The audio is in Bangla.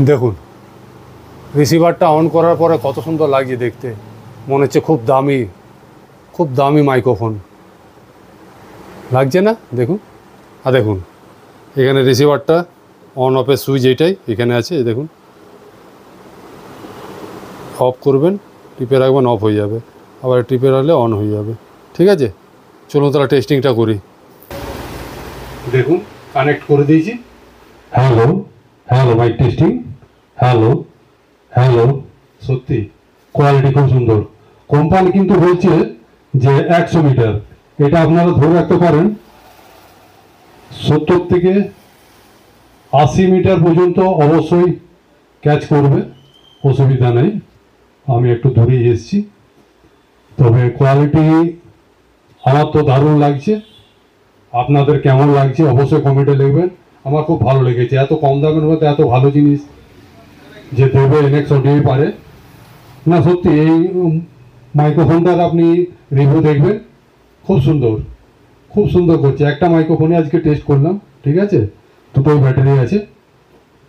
দেখুন রিসিভারটা অন করার পরে কত সুন্দর লাগছে দেখতে, মনে হচ্ছে খুব দামি মাইক্রোফোন লাগছে না? দেখুন, আর দেখুন এখানে রিসিভারটা অন অফের সুইচ এইটাই এখানে আছে, দেখুন অফ করবেন, টিপে রাখবেন অফ হয়ে যাবে, আবার টিপে রাখলে অন হয়ে যাবে। ঠিক আছে, চলুন তাহলে টেস্টিংটা করি। দেখুন কানেক্ট করে দিয়েছি। Hello hello, mike testing. Hello hello, সত্যি কোয়ালিটি খুব সুন্দর। কোম্পানি কিন্তু বলছে যে 100 মিটার, এটা আপনারা ধরে রাখতে পারেন 70 থেকে 80 মিটার পর্যন্ত অবশ্যই ক্যাচ করবে, অসুবিধা নেই। আমি একটু দূরেই এসেছি, তবে কোয়ালিটি আমার তো দারুণ লাগছে। আপনাদের কেমন লাগছে অবশ্যই কমেন্টে লিখবেন। আমার খুব ভালো লেগেছে, এত কম দামের মধ্যে এত ভালো জিনিস যে দেবে এনএক্স অডিওই পারে না। সত্যি এই মাইক্রোফোনটার আপনি রিভিউ দেখবেন, খুব সুন্দর করছে। একটা মাইক্রোফোনে আজকে টেস্ট করলাম, ঠিক আছে, দুটোই ব্যাটারি আছে।